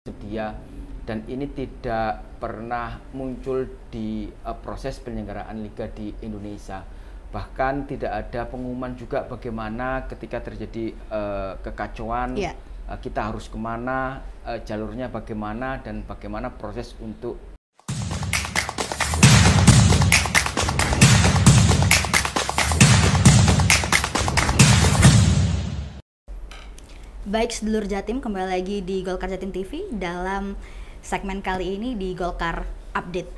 Sedia, dan ini tidak pernah muncul di proses penyelenggaraan liga di Indonesia. Bahkan tidak ada pengumuman juga bagaimana ketika terjadi kekacauan, kita harus kemana, jalurnya bagaimana, dan bagaimana proses untuk Baik, sedulur Jatim, kembali lagi di Golkar Jatim TV dalam segmen kali ini di Golkar Update.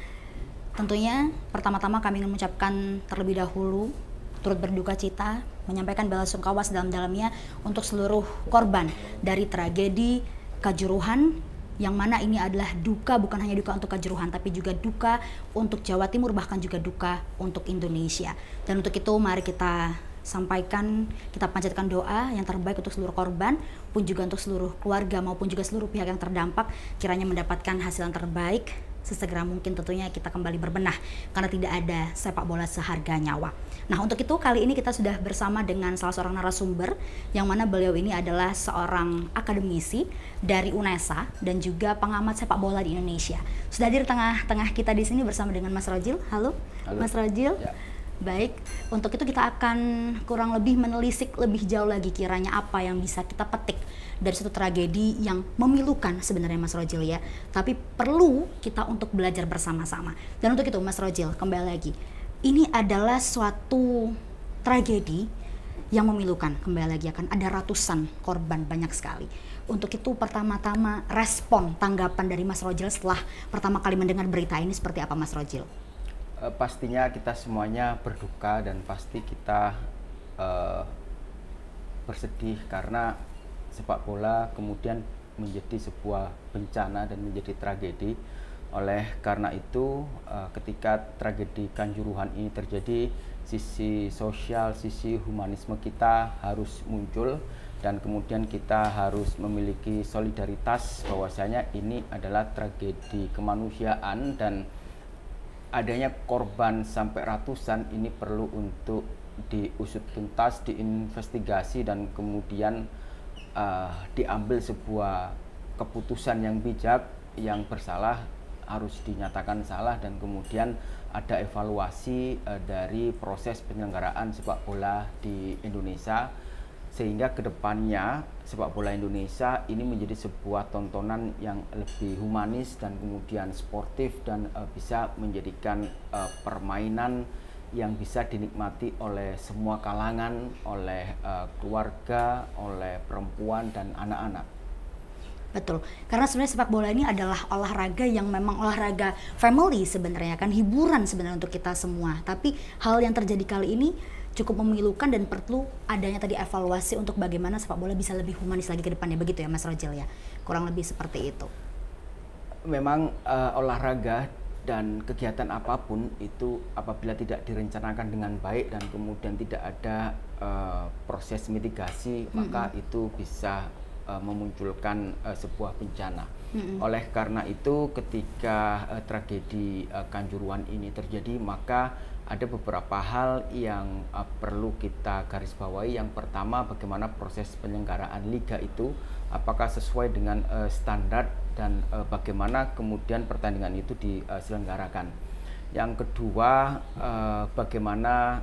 Tentunya pertama-tama kami ingin mengucapkan terlebih dahulu turut berduka cita, menyampaikan bela sungkawa sedalam-dalamnya untuk seluruh korban dari tragedi Kanjuruhan, yang mana ini adalah duka, bukan hanya duka untuk Kanjuruhan, tapi juga duka untuk Jawa Timur, bahkan juga duka untuk Indonesia. Dan untuk itu mari kita sampaikan, kita panjatkan doa yang terbaik untuk seluruh korban, pun juga untuk seluruh keluarga maupun juga seluruh pihak yang terdampak, kiranya mendapatkan hasil yang terbaik sesegera mungkin. Tentunya kita kembali berbenah karena tidak ada sepak bola seharga nyawa. Nah, untuk itu kali ini kita sudah bersama dengan salah seorang narasumber, yang mana beliau ini adalah seorang akademisi dari UNESA dan juga pengamat sepak bola di Indonesia. Sudah hadir tengah-tengah kita di sini bersama dengan Mas Rojil. Halo. Mas Rojil. Ya. Baik, untuk itu kita akan kurang lebih menelisik lebih jauh lagi kiranya apa yang bisa kita petik dari suatu tragedi yang memilukan sebenarnya, Mas Rojil, ya. Tapi perlu kita untuk belajar bersama-sama. Dan untuk itu Mas Rojil, kembali lagi, ini adalah suatu tragedi yang memilukan. Kembali lagi, akan ada ratusan korban, banyak sekali. Untuk itu pertama-tama respon, tanggapan dari Mas Rojil setelah pertama kali mendengar berita ini seperti apa, Mas Rojil? Pastinya kita semuanya berduka dan pasti kita bersedih karena sepak bola kemudian menjadi sebuah bencana dan menjadi tragedi. Oleh karena itu ketika tragedi Kanjuruhan ini terjadi, sisi sosial, sisi humanisme kita harus muncul, dan kemudian kita harus memiliki solidaritas bahwasanya ini adalah tragedi kemanusiaan, dan adanya korban sampai ratusan ini perlu untuk diusut tuntas, diinvestigasi, dan kemudian diambil sebuah keputusan yang bijak. Yang bersalah harus dinyatakan salah, dan kemudian ada evaluasi dari proses penyelenggaraan sepak bola di Indonesia, sehingga kedepannya sepak bola Indonesia ini menjadi sebuah tontonan yang lebih humanis dan kemudian sportif, dan bisa menjadikan permainan yang bisa dinikmati oleh semua kalangan, oleh keluarga, oleh perempuan dan anak-anak. Betul, karena sebenarnya sepak bola ini adalah olahraga yang memang olahraga family sebenarnya, kan hiburan sebenarnya untuk kita semua. Tapi hal yang terjadi kali ini cukup memilukan dan perlu adanya tadi evaluasi untuk bagaimana sepak bola bisa lebih humanis lagi ke depannya, begitu ya Mas Rojil, ya? Kurang lebih seperti itu. Memang olahraga dan kegiatan apapun itu apabila tidak direncanakan dengan baik dan kemudian tidak ada proses mitigasi, maka itu bisa memunculkan sebuah bencana. Oleh karena itu ketika tragedi Kanjuruhan ini terjadi, maka ada beberapa hal yang perlu kita garis bawahi. Yang pertama, bagaimana proses penyelenggaraan liga itu, apakah sesuai dengan standar, dan bagaimana kemudian pertandingan itu diselenggarakan. Yang kedua, bagaimana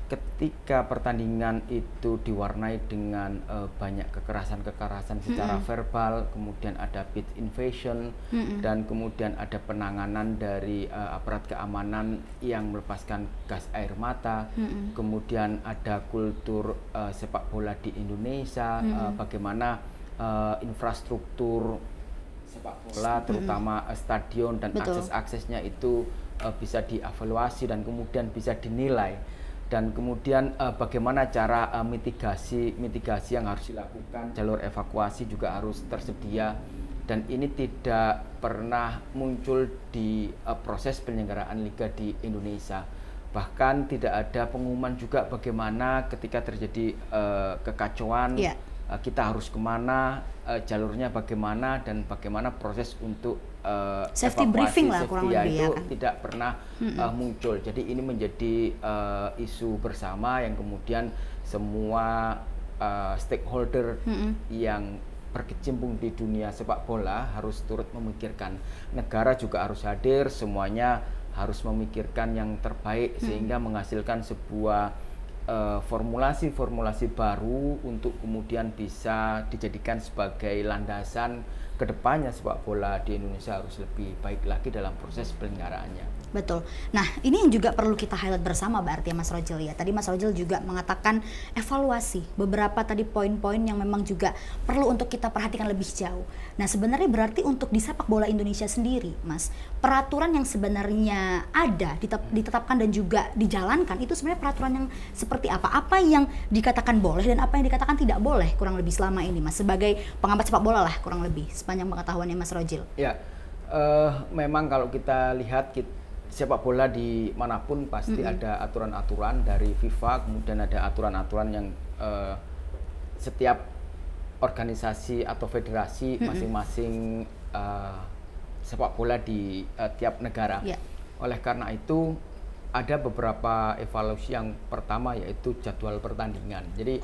ketika pertandingan itu diwarnai dengan banyak kekerasan-kekerasan secara verbal, kemudian ada pitch invasion, dan kemudian ada penanganan dari aparat keamanan yang melepaskan gas air mata, kemudian ada kultur sepak bola di Indonesia, bagaimana infrastruktur sepak bola terutama stadion dan akses-aksesnya itu bisa dievaluasi dan kemudian bisa dinilai. Dan kemudian bagaimana cara mitigasi yang harus dilakukan, jalur evakuasi juga harus tersedia, dan ini tidak pernah muncul di proses penyelenggaraan liga di Indonesia. Bahkan tidak ada pengumuman juga bagaimana ketika terjadi kekacauan, kita harus kemana, jalurnya bagaimana, dan bagaimana proses untuk safety briefing lah kurang lebih, itu tidak pernah muncul. Jadi ini menjadi isu bersama yang kemudian semua stakeholder yang berkecimpung di dunia sepak bola harus turut memikirkan. Negara juga harus hadir, semuanya harus memikirkan yang terbaik sehingga menghasilkan sebuah formulasi-formulasi baru untuk kemudian bisa dijadikan sebagai landasan kedepannya sepak bola di Indonesia harus lebih baik lagi dalam proses penyelenggaraannya. Betul. Nah, ini yang juga perlu kita highlight bersama berarti ya Mas Rojil ya. Tadi Mas Rojil juga mengatakan evaluasi beberapa tadi poin-poin yang memang juga perlu untuk kita perhatikan lebih jauh. Nah, sebenarnya berarti untuk di sepak bola Indonesia sendiri, Mas, peraturan yang sebenarnya ada ditetapkan dan juga dijalankan itu sebenarnya peraturan yang seperti apa? Apa yang dikatakan boleh dan apa yang dikatakan tidak boleh kurang lebih selama ini, Mas, sebagai pengamat sepak bola lah kurang lebih sepanjang pengetahuannya Mas Rojil. Ya, memang kalau kita lihat sepak bola di manapun pasti ada aturan-aturan dari FIFA, kemudian ada aturan-aturan yang setiap organisasi atau federasi masing-masing sepak bola di tiap negara. Yeah. Oleh karena itu ada beberapa evaluasi. Yang pertama yaitu jadwal pertandingan. Jadi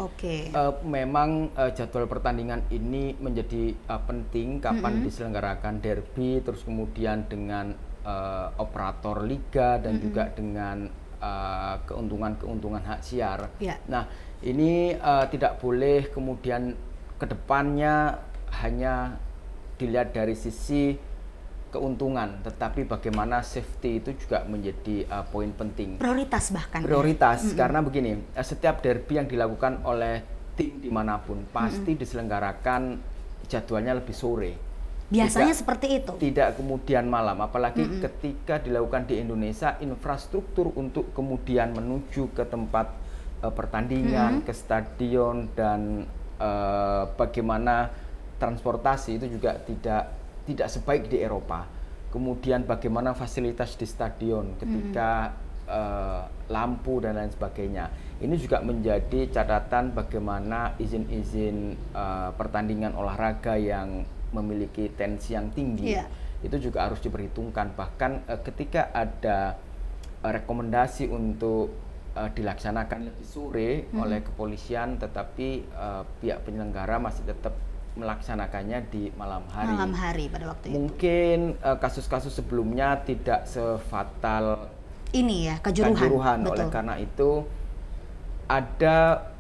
memang jadwal pertandingan ini menjadi penting kapan diselenggarakan derby, terus kemudian dengan operator liga dan juga dengan keuntungan-keuntungan hak siar. Yeah. Nah, ini tidak boleh kemudian kedepannya hanya dilihat dari sisi keuntungan, tetapi bagaimana safety itu juga menjadi poin penting. Prioritas bahkan. Prioritas, karena begini, setiap derby yang dilakukan oleh tim dimanapun pasti diselenggarakan jadwalnya lebih sore. Biasanya seperti itu. Tidak kemudian malam, apalagi ketika dilakukan di Indonesia, infrastruktur untuk kemudian menuju ke tempat pertandingan, ke stadion, dan bagaimana transportasi itu juga tidak sebaik di Eropa. Kemudian bagaimana fasilitas di stadion ketika lampu dan lain sebagainya. Ini juga menjadi catatan bagaimana izin-izin pertandingan olahraga yang memiliki tensi yang tinggi, itu juga harus diperhitungkan. Bahkan ketika ada rekomendasi untuk dilaksanakan lebih sore oleh kepolisian, tetapi pihak penyelenggara masih tetap melaksanakannya di malam hari. Malam hari pada waktu itu. Mungkin kasus-kasus sebelumnya tidak sefatal ini ya, kejuruhan. Oleh karena itu ada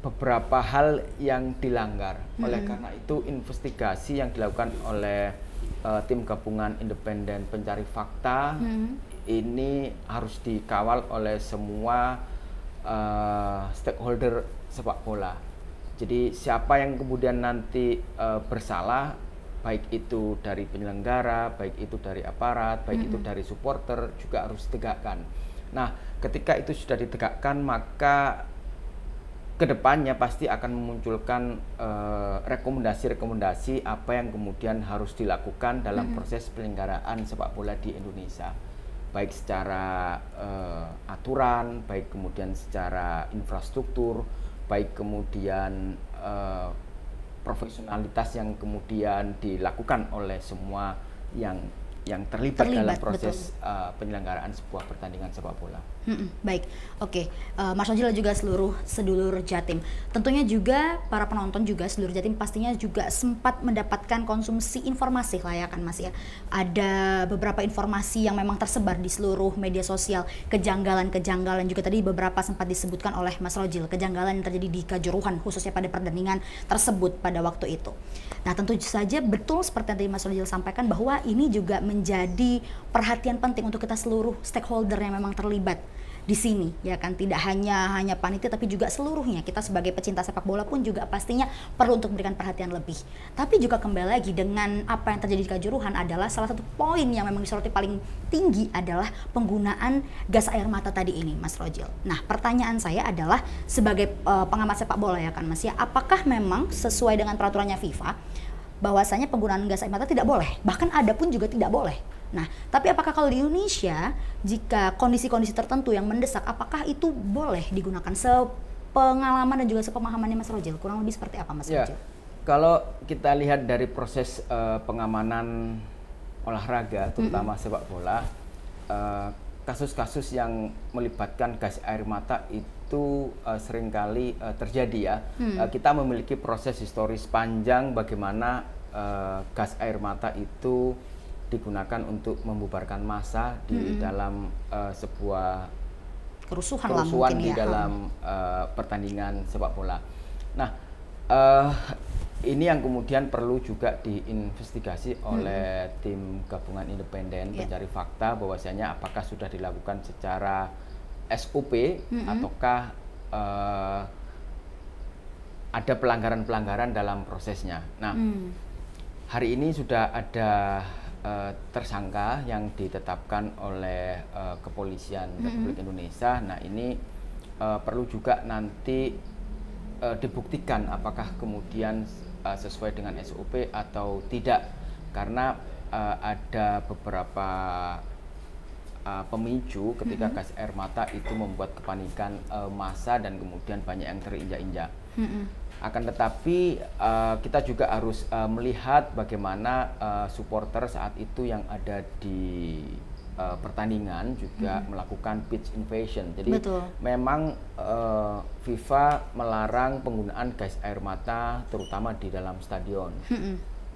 beberapa hal yang dilanggar. Oleh karena itu investigasi yang dilakukan oleh tim gabungan independen pencari fakta ini harus dikawal oleh semua stakeholder sepak bola. Jadi siapa yang kemudian nanti bersalah, baik itu dari penyelenggara, baik itu dari aparat, baik itu dari supporter, juga harus ditegakkan. Nah, ketika itu sudah ditegakkan, maka kedepannya pasti akan memunculkan rekomendasi-rekomendasi apa yang kemudian harus dilakukan dalam proses penyelenggaraan sepak bola di Indonesia, baik secara aturan, baik kemudian secara infrastruktur, baik kemudian profesionalitas yang kemudian dilakukan oleh semua yang terlibat dalam proses penyelenggaraan sebuah pertandingan sepak bola. Baik, oke. Mas Rojil juga seluruh sedulur Jatim. Tentunya juga para penonton juga sedulur Jatim pastinya juga sempat mendapatkan konsumsi informasi lah ya kan Mas ya. Ada beberapa informasi yang memang tersebar di seluruh media sosial, kejanggalan-kejanggalan juga tadi beberapa sempat disebutkan oleh Mas Rojil, kejanggalan yang terjadi di Kanjuruhan khususnya pada pertandingan tersebut pada waktu itu. Nah, tentu saja betul seperti yang tadi Mas Rojil sampaikan bahwa ini juga menjadi perhatian penting untuk kita seluruh stakeholder yang memang terlibat di sini ya kan, tidak hanya panitia tapi juga seluruhnya kita sebagai pecinta sepak bola pun juga pastinya perlu untuk memberikan perhatian lebih. Tapi juga kembali lagi dengan apa yang terjadi di Kanjuruhan adalah salah satu poin yang memang disoroti paling tinggi adalah penggunaan gas air mata tadi ini Mas Rojil. Nah, pertanyaan saya adalah sebagai pengamat sepak bola ya kan Mas ya, apakah memang sesuai dengan peraturannya FIFA bahwasanya penggunaan gas air mata tidak boleh, bahkan ada pun juga tidak boleh. Nah, tapi apakah kalau di Indonesia jika kondisi-kondisi tertentu yang mendesak, apakah itu boleh digunakan? Sepengalaman dan juga sepemahamannya Mas Rojil, kurang lebih seperti apa Mas Rojil? Kalau kita lihat dari proses pengamanan olahraga, terutama sepak bola, kasus-kasus yang melibatkan gas air mata itu itu seringkali terjadi ya. Kita memiliki proses historis panjang bagaimana gas air mata itu digunakan untuk membubarkan massa di dalam sebuah kerusuhan di dalam pertandingan sepak bola. Nah, ini yang kemudian perlu juga diinvestigasi oleh tim gabungan independen pencari fakta, bahwasanya apakah sudah dilakukan secara SOP ataukah ada pelanggaran-pelanggaran dalam prosesnya. Nah, hari ini sudah ada tersangka yang ditetapkan oleh Kepolisian Republik Indonesia. Nah, ini perlu juga nanti dibuktikan apakah kemudian sesuai dengan SOP atau tidak, karena ada beberapa pemicu ketika gas air mata itu membuat kepanikan massa dan kemudian banyak yang terinjak-injak. Akan tetapi kita juga harus melihat bagaimana supporter saat itu yang ada di pertandingan juga melakukan pitch invasion. Jadi memang FIFA melarang penggunaan gas air mata terutama di dalam stadion.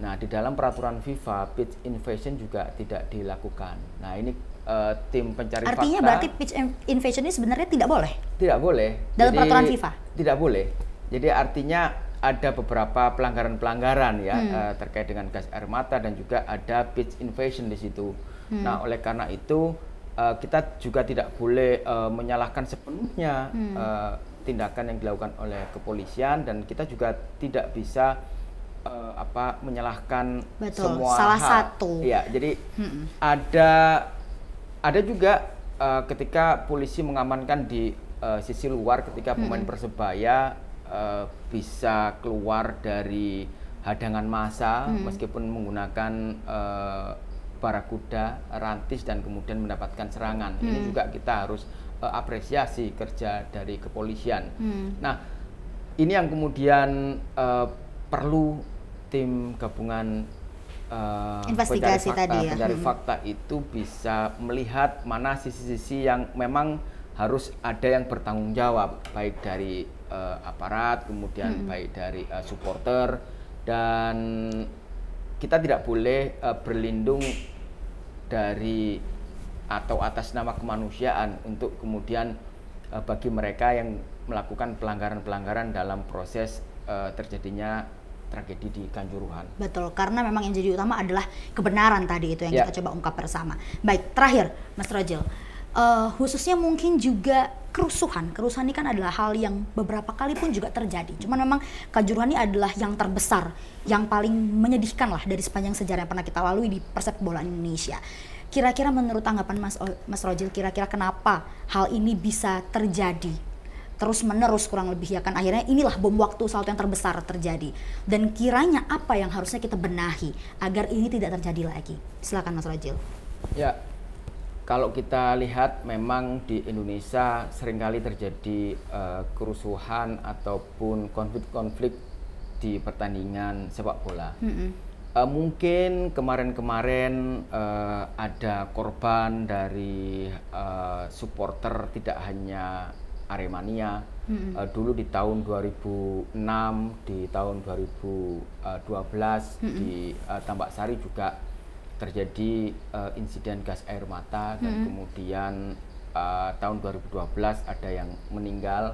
Nah, di dalam peraturan FIFA pitch invasion juga tidak dilakukan. Nah, ini tim pencari fakta. Artinya berarti pitch invasion ini sebenarnya tidak boleh? Tidak boleh. Dalam peraturan FIFA? Tidak boleh. Jadi artinya ada beberapa pelanggaran-pelanggaran ya terkait dengan gas air mata dan juga ada pitch invasion di situ. Nah, oleh karena itu kita juga tidak boleh menyalahkan sepenuhnya tindakan yang dilakukan oleh kepolisian, dan kita juga tidak bisa menyalahkan semua salah hal. satu. Ya, jadi ada juga ketika polisi mengamankan di sisi luar ketika pemain Persebaya bisa keluar dari hadangan massa meskipun menggunakan barakuda, rantis, dan kemudian mendapatkan serangan. Ini juga kita harus apresiasi kerja dari kepolisian. Nah, ini yang kemudian perlu tim gabungan investigasi pencari fakta itu bisa melihat mana sisi-sisi yang memang harus ada yang bertanggung jawab, baik dari aparat, kemudian baik dari supporter, dan kita tidak boleh berlindung dari atau atas nama kemanusiaan untuk kemudian bagi mereka yang melakukan pelanggaran-pelanggaran dalam proses terjadinya tragedi di Kanjuruhan. Betul, karena memang yang jadi utama adalah kebenaran tadi itu yang kita coba ungkap bersama. Baik, terakhir Mas Rojil, khususnya mungkin juga kerusuhan ini kan adalah hal yang beberapa kali pun juga terjadi. Cuman memang Kanjuruhan ini adalah yang terbesar, yang paling menyedihkan lah dari sepanjang sejarah yang pernah kita lalui di persepak bolaan Indonesia. Kira-kira menurut tanggapan Mas Rojil, kira-kira kenapa hal ini bisa terjadi terus menerus kurang lebih, ya kan, akhirnya inilah bom waktu salto yang terbesar terjadi, dan kiranya apa yang harusnya kita benahi agar ini tidak terjadi lagi? Silakan Mas Rojil. Ya, kalau kita lihat memang di Indonesia seringkali terjadi kerusuhan ataupun konflik-konflik di pertandingan sepak bola. Mungkin kemarin-kemarin ada korban dari supporter tidak hanya Aremania. Dulu di tahun 2006, di tahun 2012 di Tambak Sari juga terjadi insiden gas air mata, dan kemudian tahun 2012 ada yang meninggal.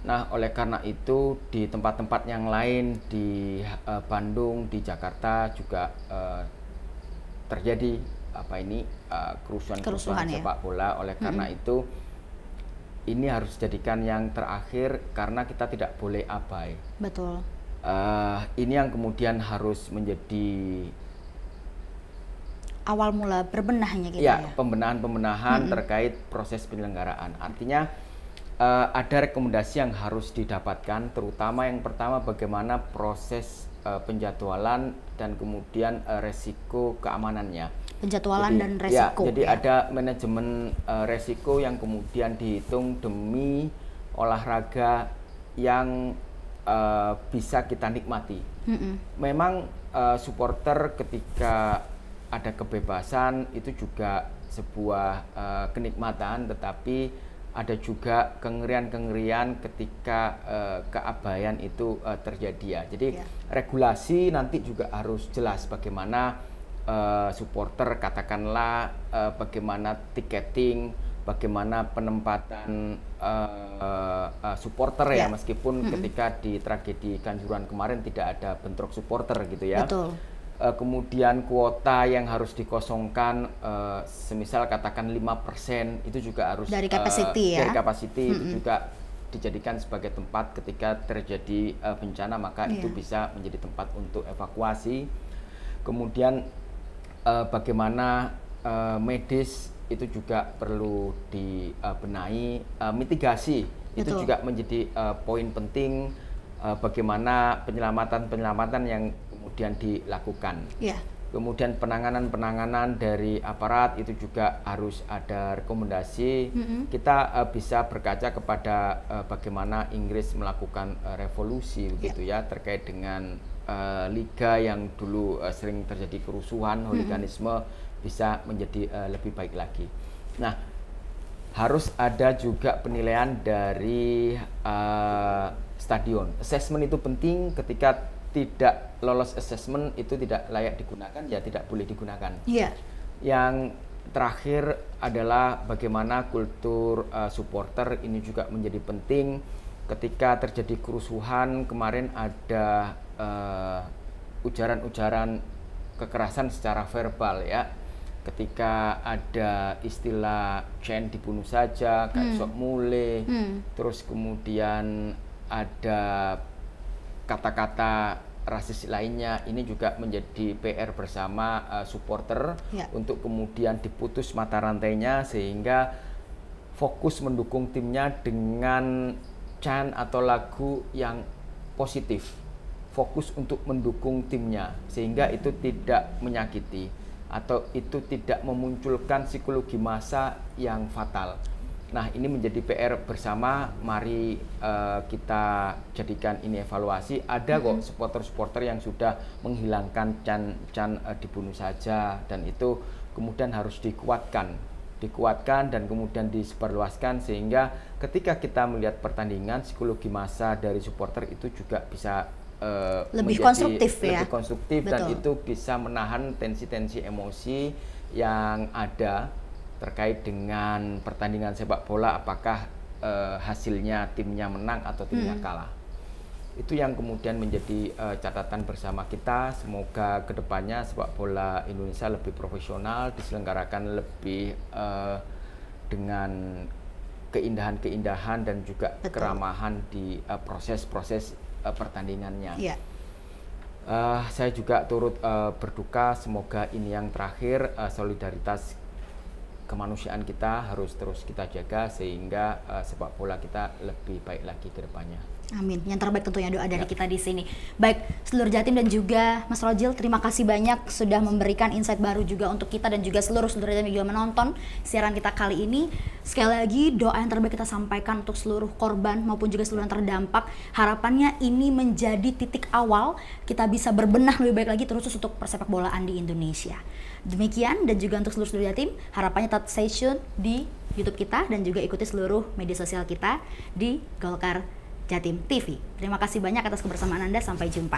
Nah, oleh karena itu di tempat-tempat yang lain di Bandung, di Jakarta juga terjadi kerusuhan sepak bola. Oleh karena itu ini harus dijadikan yang terakhir karena kita tidak boleh abai. Betul. Ini yang kemudian harus menjadi awal mula berbenahnya gitu ya. Pembenahan terkait proses penyelenggaraan. Artinya ada rekomendasi yang harus didapatkan, terutama yang pertama bagaimana proses penjadwalan dan kemudian resiko keamanannya. Penjadwalan dan resiko. Jadi ada manajemen resiko yang kemudian dihitung demi olahraga yang bisa kita nikmati. Memang supporter ketika ada kebebasan itu juga sebuah kenikmatan, tetapi ada juga kengerian-kengerian ketika keabayan itu terjadi ya. Jadi regulasi nanti juga harus jelas bagaimana supporter, katakanlah bagaimana tiketing, bagaimana penempatan supporter ya, meskipun ketika di tragedi Kanjuruhan kemarin tidak ada bentrok supporter gitu ya. Betul. Kemudian kuota yang harus dikosongkan, semisal katakan 5% itu juga harus dari capacity dari capacity itu juga dijadikan sebagai tempat ketika terjadi bencana, maka itu bisa menjadi tempat untuk evakuasi. Kemudian bagaimana medis itu juga perlu dibenahi, mitigasi itu juga menjadi poin penting, bagaimana penyelamatan yang kemudian dilakukan. Kemudian penanganan dari aparat itu juga harus ada rekomendasi. Kita bisa berkaca kepada bagaimana Inggris melakukan revolusi begitu ya, terkait dengan liga yang dulu sering terjadi kerusuhan, hooliganisme bisa menjadi lebih baik lagi. Nah, harus ada juga penilaian dari stadion. Assessment itu penting. Ketika tidak lolos assessment itu tidak layak digunakan, ya tidak boleh digunakan. Yang terakhir adalah bagaimana kultur supporter ini juga menjadi penting. Ketika terjadi kerusuhan kemarin ada ujaran-ujaran kekerasan secara verbal ya. Ketika ada istilah Chen dibunuh saja, kayak sok mule, terus kemudian ada kata-kata rasis lainnya, ini juga menjadi PR bersama supporter untuk kemudian diputus mata rantainya sehingga fokus mendukung timnya dengan chant atau lagu yang positif, fokus untuk mendukung timnya sehingga itu tidak menyakiti atau itu tidak memunculkan psikologi massa yang fatal. Nah, ini menjadi PR bersama. Mari kita jadikan ini evaluasi. Ada kok supporter-supporter yang sudah menghilangkan can dibunuh saja, dan itu kemudian harus dikuatkan dan kemudian disebarluaskan sehingga ketika kita melihat pertandingan, psikologi massa dari supporter itu juga bisa lebih konstruktif ya. Lebih konstruktif. Betul. Dan itu bisa menahan tensi-tensi emosi yang ada terkait dengan pertandingan sepak bola, apakah hasilnya timnya menang atau timnya kalah. Itu yang kemudian menjadi catatan bersama kita. Semoga kedepannya sepak bola Indonesia lebih profesional, diselenggarakan lebih dengan keindahan-keindahan dan juga keramahan di proses-proses pertandingannya. Saya juga turut berduka, semoga ini yang terakhir. Solidaritas kemanusiaan kita harus terus kita jaga sehingga sepak bola kita lebih baik lagi ke depannya. Amin. Yang terbaik tentunya doa dari kita di sini. Baik, seluruh Jatim dan juga Mas Rojil, terima kasih banyak sudah memberikan insight baru juga untuk kita dan juga seluruh Jatim yang juga menonton siaran kita kali ini. Sekali lagi doa yang terbaik kita sampaikan untuk seluruh korban maupun juga seluruh yang terdampak. Harapannya ini menjadi titik awal kita bisa berbenah lebih baik lagi terus untuk persepak bolaan di Indonesia. Demikian, dan juga untuk seluruh Jatim, harapannya tetap stay tune di YouTube kita dan juga ikuti seluruh media sosial kita di Golkar Jatim TV. Terima kasih banyak atas kebersamaan Anda. Sampai jumpa.